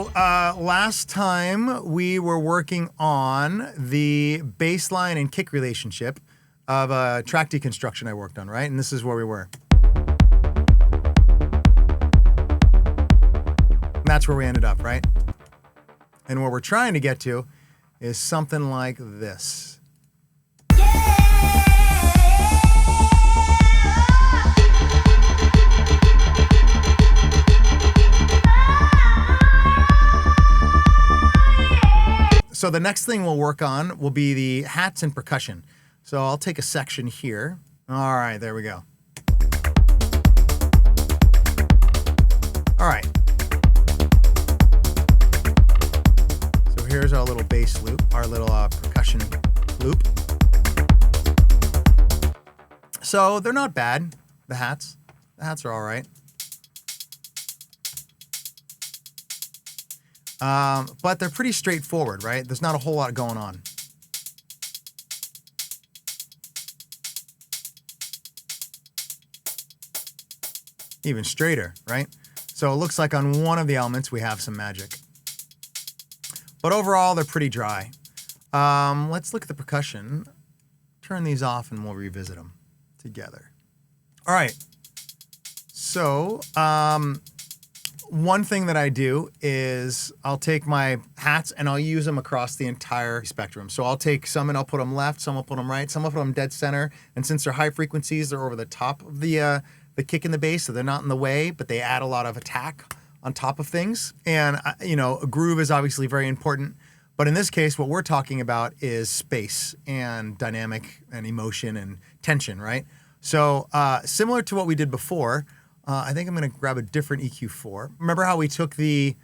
So last time we were working on the bass line and kick relationship of a track deconstruction I worked on, right? And this is where we were. And that's where we ended up, right? And what we're trying to get to is something like this. So the next thing we'll work on will be the hats and percussion. So I'll take a section here. All right, there we go. All right. So here's our little bass loop, our little percussion loop. So they're not bad, the hats. The hats are all right. But they're pretty straightforward, right? There's not a whole lot going on. Even straighter, right? So it looks like on one of the elements we have some magic. But overall, they're pretty dry. Let's look at the percussion. Turn these off and we'll revisit them together. All right. So, one thing that I do is I'll take my hats and I'll use them across the entire spectrum. So I'll take some and I'll put them left, some I'll put them right, some I'll put them dead center. And since they're high frequencies, they're over the top of the kick and the bass, so they're not in the way, but they add a lot of attack on top of things. And, you know, a groove is obviously very important. But in this case, what we're talking about is space and dynamic and emotion and tension, right? So similar to what we did before, I think I'm going to grab a different EQ4. Remember how we took the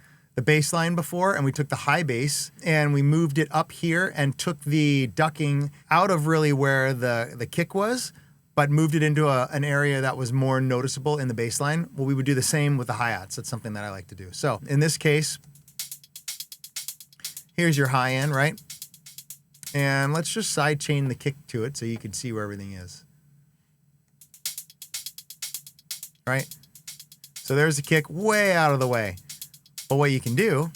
bass line before and we took the high bass and we moved it up here and took the ducking out of really where the kick was, but moved it into an area that was more noticeable in the bass line? Well, we would do the same with the hi-hats. That's something that I like to do. So in this case, here's your high end, right? And let's just side chain the kick to it so you can see where everything is. Right? So there's the kick way out of the way. But what you can do,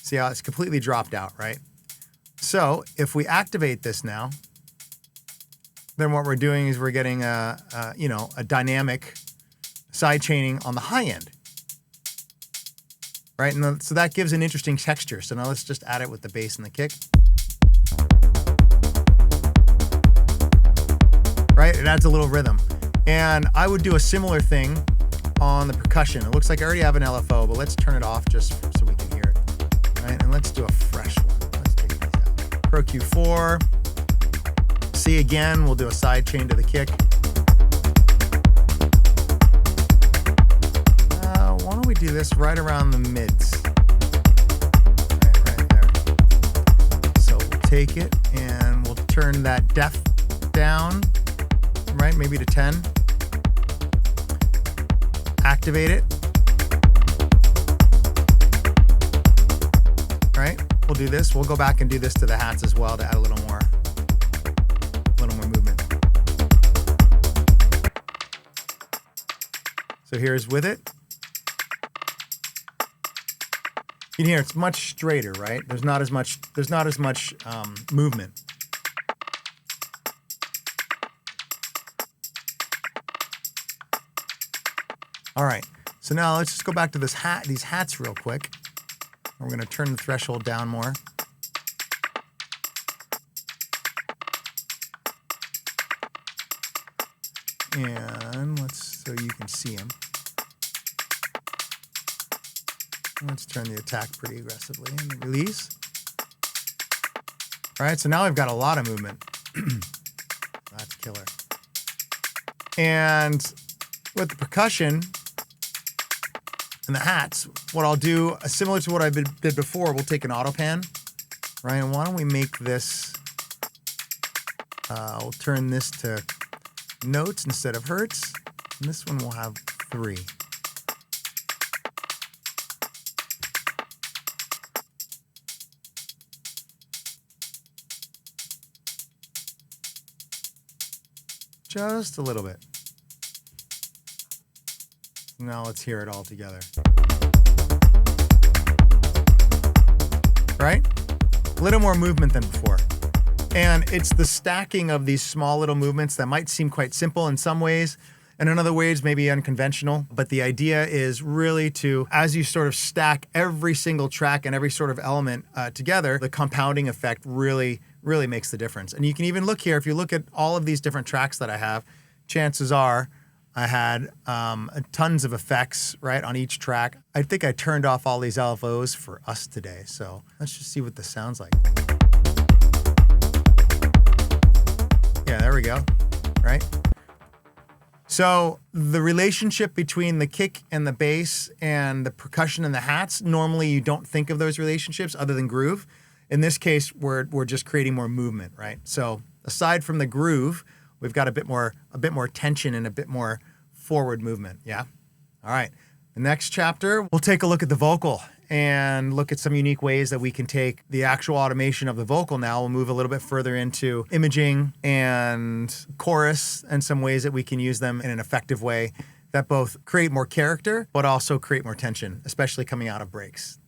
see how it's completely dropped out, right? So if we activate this now, then what we're doing is we're getting a dynamic side chaining on the high end. Right? And so that gives an interesting texture. So now let's just add it with the bass and the kick. Right? It adds a little rhythm. And I would do a similar thing on the percussion. It looks like I already have an LFO, but let's turn it off just so we can hear it. Right? And let's do a fresh one. Let's take these out. Pro Q4. C again, we'll do a side chain to the kick. Why don't we do this right around the mids? Right there. So we'll take it and we'll turn that def down. Right, maybe to 10. Activate it. Right, we'll do this. We'll go back and do this to the hats as well to add a little more movement. So here's with it. You can hear it's much straighter, right? There's not as much movement. All right, so now let's just go back to these hats real quick. We're gonna turn the threshold down more. And so you can see them. Let's turn the attack pretty aggressively and release. All right, so now we've got a lot of movement. That's killer. And with the percussion and the hats, what I'll do, similar to what I did before, we'll take an auto pan, right? And why don't we make this, we'll turn this to notes instead of hertz. And this one will have 3. Just a little bit. Now let's hear it all together. Right? A little more movement than before. And it's the stacking of these small little movements that might seem quite simple in some ways, and in other ways maybe unconventional. But the idea is really to, as you sort of stack every single track and every sort of element together, the compounding effect really makes the difference. And you can even look here, if you look at all of these different tracks that I have, chances are I had tons of effects, right, on each track. I think I turned off all these LFOs for us today. So let's just see what this sounds like. Yeah, there we go, right? So the relationship between the kick and the bass and the percussion and the hats, normally you don't think of those relationships other than groove. In this case, we're just creating more movement, right? So aside from the groove, we've got a bit more tension and a bit more forward movement, yeah? All right, the next chapter, we'll take a look at the vocal and look at some unique ways that we can take the actual automation of the vocal now. We'll move a little bit further into imaging and chorus and some ways that we can use them in an effective way that both create more character, but also create more tension, especially coming out of breaks.